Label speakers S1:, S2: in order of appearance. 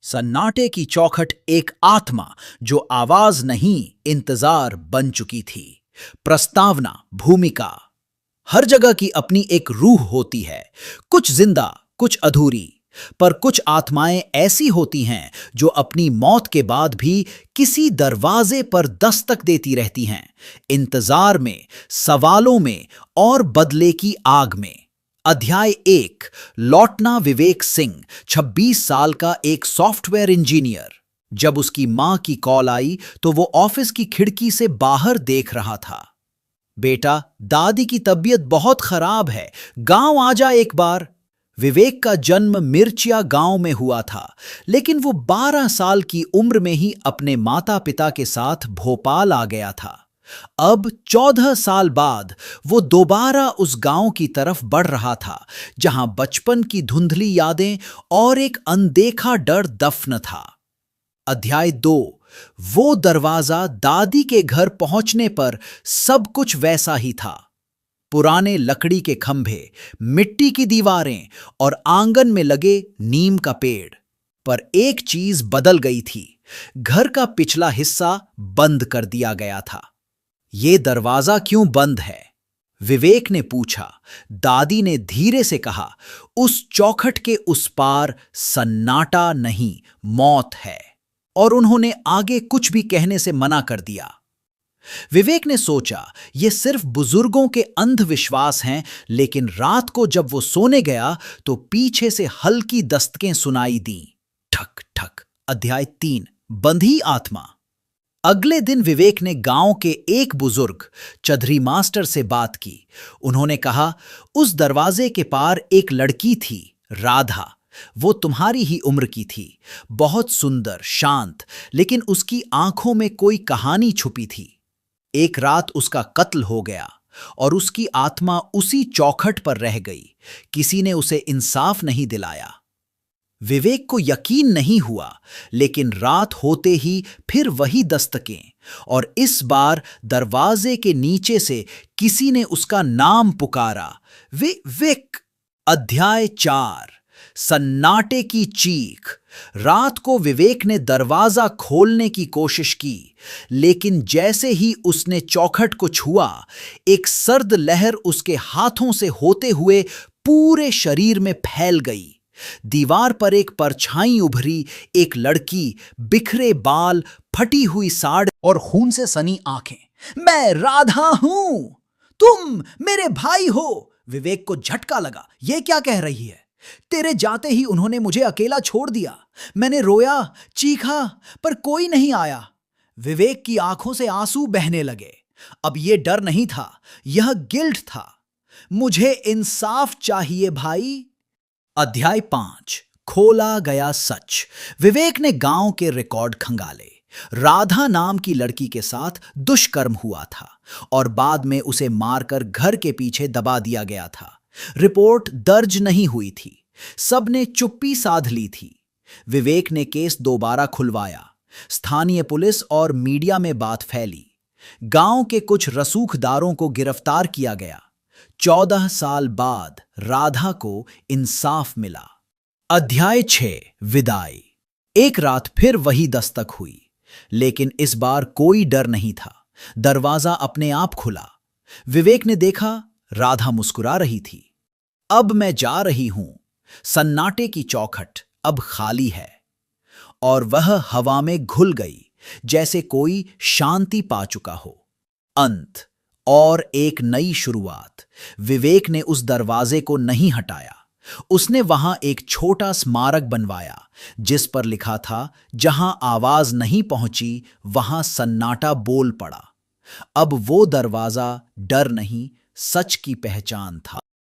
S1: सन्नाटे की चौखट एक आत्मा जो आवाज नहीं इंतजार बन चुकी थी। प्रस्तावना, भूमिका। हर जगह की अपनी एक रूह होती है, कुछ जिंदा, कुछ अधूरी। पर कुछ आत्माएं ऐसी होती हैं जो अपनी मौत के बाद भी किसी दरवाजे पर दस्तक देती रहती हैं, इंतजार में, सवालों में और बदले की आग में। अध्याय 1। लौटना। विवेक सिंह 26 साल का एक सॉफ्टवेयर इंजीनियर। जब उसकी मां की कॉल आई तो वो ऑफिस की खिड़की से बाहर देख रहा था। बेटा, दादी की तबीयत बहुत खराब है, गांव आ जा एक बार। विवेक का जन्म मिर्चिया गांव में हुआ था, लेकिन वो 12 साल की उम्र में ही अपने माता पिता के साथ भोपाल आ गया था। अब 14 साल बाद वो दोबारा उस गांव की तरफ बढ़ रहा था, जहां बचपन की धुंधली यादें और एक अनदेखा डर दफन था। अध्याय 2। वो दरवाजा। दादी के घर पहुंचने पर सब कुछ वैसा ही था। पुराने लकड़ी के खंभे, मिट्टी की दीवारें और आंगन में लगे नीम का पेड़। पर एक चीज बदल गई थी। घर का पिछला हिस्सा बंद कर दिया गया था। ये दरवाजा क्यों बंद है? विवेक ने पूछा। दादी ने धीरे से कहा, उस चौखट के उस पार सन्नाटा नहीं, मौत है। और उन्होंने आगे कुछ भी कहने से मना कर दिया। विवेक ने सोचा, ये सिर्फ बुजुर्गों के अंधविश्वास हैं, लेकिन रात को जब वो सोने गया तो पीछे से हल्की दस्तकें सुनाई दी। ठक ठक। अध्याय 3। बंधी आत्मा। अगले दिन विवेक ने गांव के एक बुजुर्ग चौधरी मास्टर से बात की। उन्होंने कहा, उस दरवाजे के पार एक लड़की थी, राधा। वो तुम्हारी ही उम्र की थी, बहुत सुंदर, शांत, लेकिन उसकी आंखों में कोई कहानी छुपी थी। एक रात उसका कत्ल हो गया और उसकी आत्मा उसी चौखट पर रह गई। किसी ने उसे इंसाफ नहीं दिलाया। विवेक को यकीन नहीं हुआ, लेकिन रात होते ही फिर वही दस्तकें, और इस बार दरवाजे के नीचे से किसी ने उसका नाम पुकारा, विवेक। अध्याय 4। सन्नाटे की चीख। रात को विवेक ने दरवाजा खोलने की कोशिश की, लेकिन जैसे ही उसने चौखट को छुआ, एक सर्द लहर उसके हाथों से होते हुए पूरे शरीर में फैल गई। दीवार पर एक परछाई उभरी, एक लड़की, बिखरे बाल, फटी हुई साड़ और खून से सनी आंखें। मैं राधा हूं, तुम मेरे भाई हो। विवेक को झटका लगा। ये क्या कह रही है? तेरे जाते ही उन्होंने मुझे अकेला छोड़ दिया। मैंने रोया, चीखा, पर कोई नहीं आया। विवेक की आंखों से आंसू बहने लगे। अब यह डर नहीं था, यह गिल्ट था। मुझे इंसाफ चाहिए भाई। अध्याय 5। खोला गया सच। विवेक ने गांव के रिकॉर्ड खंगाले। राधा नाम की लड़की के साथ दुष्कर्म हुआ था और बाद में उसे मारकर घर के पीछे दबा दिया गया था। रिपोर्ट दर्ज नहीं हुई थी, सबने चुप्पी साध ली थी। विवेक ने केस दोबारा खुलवाया। स्थानीय पुलिस और मीडिया में बात फैली। गांव के कुछ रसूखदारों को गिरफ्तार किया गया। 14 साल बाद राधा को इंसाफ मिला। अध्याय 6। विदाई। एक रात फिर वही दस्तक हुई, लेकिन इस बार कोई डर नहीं था। दरवाजा अपने आप खुला। विवेक ने देखा, राधा मुस्कुरा रही थी। अब मैं जा रही हूं। सन्नाटे की चौखट अब खाली है, और वह हवा में घुल गई, जैसे कोई शांति पा चुका हो। अंत और एक नई शुरुआत। विवेक ने उस दरवाजे को नहीं हटाया। उसने वहां एक छोटा स्मारक बनवाया, जिस पर लिखा था, जहां आवाज नहीं पहुंची वहां सन्नाटा बोल पड़ा। अब वो दरवाजा डर नहीं, सच की पहचान था।